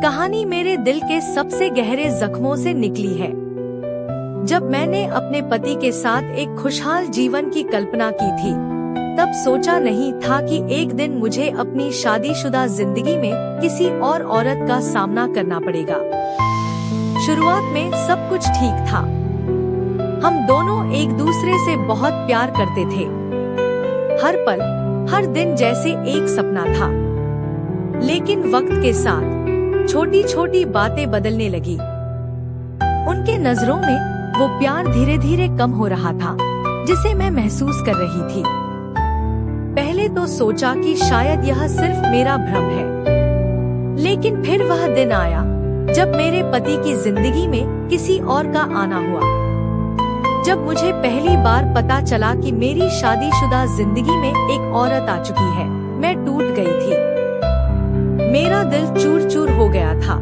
कहानी मेरे दिल के सबसे गहरे जख्मों से निकली है। जब मैंने अपने पति के साथ एक खुशहाल जीवन की कल्पना की थी, तब सोचा नहीं था कि एक दिन मुझे अपनी शादीशुदा जिंदगी में किसी और औरत का सामना करना पड़ेगा। शुरुआत में सब कुछ ठीक था। हम दोनों एक दूसरे से बहुत प्यार करते थे। हर पल, हर दिन जैसे एक सपना था। लेकिन वक्त के साथ छोटी छोटी बातें बदलने लगी। उनके नजरों में वो प्यार धीरे धीरे कम हो रहा था, जिसे मैं महसूस कर रही थी। पहले तो सोचा कि शायद यह सिर्फ मेरा भ्रम है, लेकिन फिर वह दिन आया जब मेरे पति की जिंदगी में किसी और का आना हुआ। जब मुझे पहली बार पता चला कि मेरी शादीशुदा जिंदगी में एक औरत आ चुकी है, मैं टूट गई थी। मेरा दिल चूर चूर हो गया था।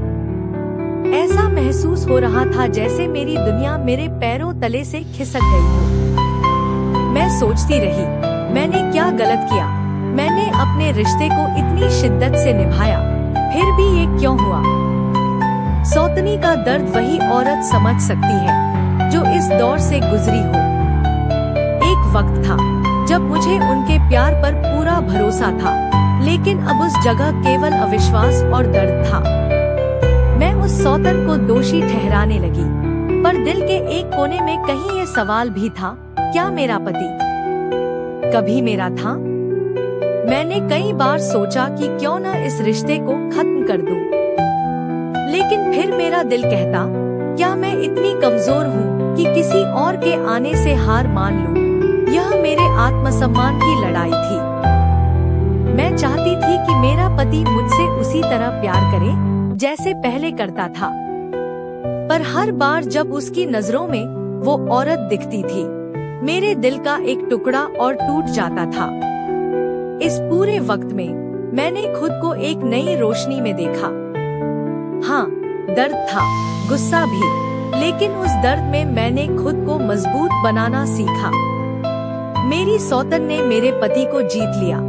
ऐसा महसूस हो रहा था जैसे मेरी दुनिया मेरे पैरों तले से खिसक गई हो। मैं सोचती रही, मैंने क्या गलत किया? मैंने अपने रिश्ते को इतनी शिद्दत से निभाया, फिर भी ये क्यों हुआ? सौतनी का दर्द वही औरत समझ सकती है जो इस दौर से गुजरी हो। एक वक्त था जब मुझे उनके प्यार पर पूरा भरोसा था, लेकिन अब उस जगह केवल अविश्वास और दर्द था। मैं उस सौतन को दोषी ठहराने लगी, पर दिल के एक कोने में कहीं ये सवाल भी था, क्या मेरा पति कभी मेरा था? मैंने कई बार सोचा कि क्यों न इस रिश्ते को खत्म कर दूं, लेकिन फिर मेरा दिल कहता, क्या मैं इतनी कमजोर हूँ कि किसी और के आने से हार मान लूं? यह मेरे आत्मसम्मान की लड़ाई थी। मैं चाहती थी कि मेरा पति मुझसे उसी तरह प्यार करे जैसे पहले करता था, पर हर बार जब उसकी नजरों में वो औरत दिखती थी, मेरे दिल का एक टुकड़ा और टूट जाता था। इस पूरे वक्त में मैंने खुद को एक नई रोशनी में देखा। हाँ, दर्द था, गुस्सा भी, लेकिन उस दर्द में मैंने खुद को मजबूत बनाना सीखा। मेरी सौतन ने मेरे पति को जीत लिया,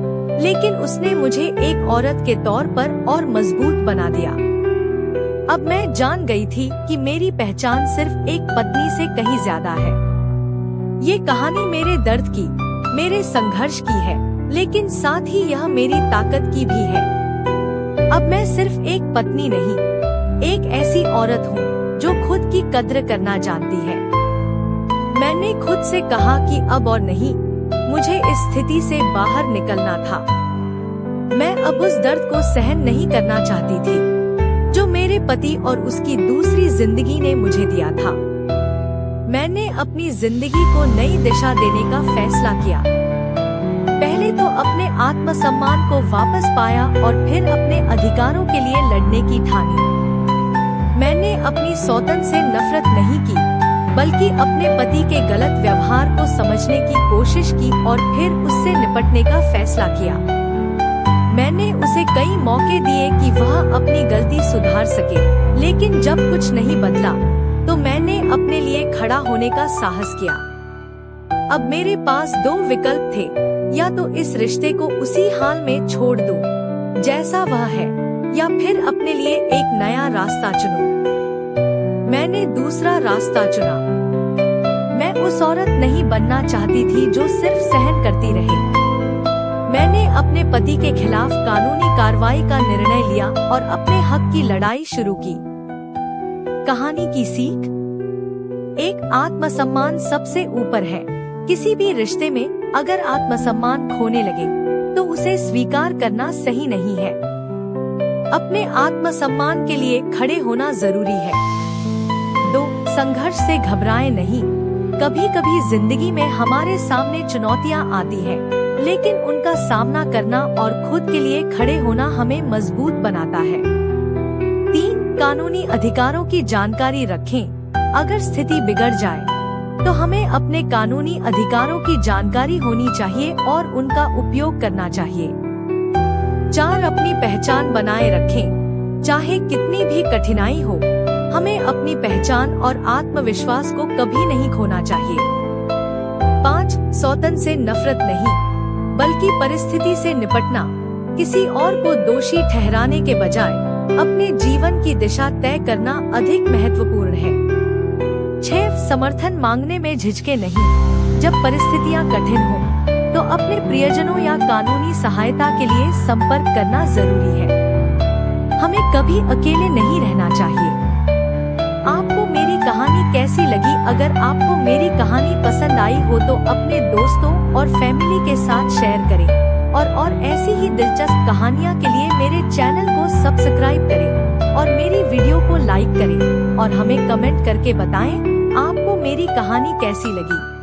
लेकिन उसने मुझे एक औरत के तौर पर और मजबूत बना दिया। अब मैं जान गई थी कि मेरी पहचान सिर्फ एक पत्नी से कहीं ज्यादा है। ये कहानी मेरे दर्द की, मेरे संघर्ष की है, लेकिन साथ ही यह मेरी ताकत की भी है। अब मैं सिर्फ एक पत्नी नहीं, एक ऐसी औरत हूँ जो खुद की कद्र करना जानती है। मैंने खुद से कहा कि अब और नहीं, मुझे इस स्थिति से बाहर निकलना था। मैं अब उस दर्द को सहन नहीं करना चाहती थी जो मेरे पति और उसकी दूसरी जिंदगी ने मुझे दिया था। मैंने अपनी जिंदगी को नई दिशा देने का फैसला किया। पहले तो अपने आत्मसम्मान को वापस पाया और फिर अपने अधिकारों के लिए लड़ने की ठानी। मैंने अपनी सौतन से नफरत नहीं की, बल्कि अपने पति के गलत व्यवहार को समझने की कोशिश की और फिर उससे निपटने का फैसला किया। मैंने उसे कई मौके दिए कि वह अपनी गलती सुधार सके, लेकिन जब कुछ नहीं बदला, तो मैंने अपने लिए खड़ा होने का साहस किया। अब मेरे पास दो विकल्प थे, या तो इस रिश्ते को उसी हाल में छोड़ दूं, जैसा वह है, या फिर अपने लिए एक नया रास्ता चुनूं। मैंने दूसरा रास्ता चुना। मैं उस औरत नहीं बनना चाहती थी जो सिर्फ सहन करती रहे। मैंने अपने पति के खिलाफ कानूनी कार्रवाई का निर्णय लिया और अपने हक की लड़ाई शुरू की। कहानी की सीख, एक आत्मसम्मान सबसे ऊपर है। किसी भी रिश्ते में अगर आत्मसम्मान खोने लगे, तो उसे स्वीकार करना सही नहीं है। अपने आत्मसम्मान के लिए खड़े होना जरूरी है। 2. संघर्ष से घबराएं नहीं। कभी कभी जिंदगी में हमारे सामने चुनौतियां आती हैं, लेकिन उनका सामना करना और खुद के लिए खड़े होना हमें मजबूत बनाता है। 3. कानूनी अधिकारों की जानकारी रखें। अगर स्थिति बिगड़ जाए, तो हमें अपने कानूनी अधिकारों की जानकारी होनी चाहिए और उनका उपयोग करना चाहिए। 4. अपनी पहचान बनाए रखें। चाहे कितनी भी कठिनाई हो, हमें अपनी पहचान और आत्मविश्वास को कभी नहीं खोना चाहिए। 5. सौतन से नफरत नहीं, बल्कि परिस्थिति से निपटना। किसी और को दोषी ठहराने के बजाय अपने जीवन की दिशा तय करना अधिक महत्वपूर्ण है। 6 समर्थन मांगने में झिझके नहीं। जब परिस्थितियां कठिन हो तो अपने प्रियजनों या कानूनी सहायता के लिए संपर्क करना जरूरी है। हमें कभी अकेले नहीं रहना चाहिए। आपको मेरी कहानी कैसी लगी? अगर आपको मेरी कहानी पसंद आई हो तो अपने दोस्तों और फैमिली के साथ शेयर करें और ऐसी ही दिलचस्प कहानियाँ के लिए मेरे चैनल को सब्सक्राइब करें और मेरी वीडियो को लाइक करें और हमें कमेंट करके बताएं आपको मेरी कहानी कैसी लगी।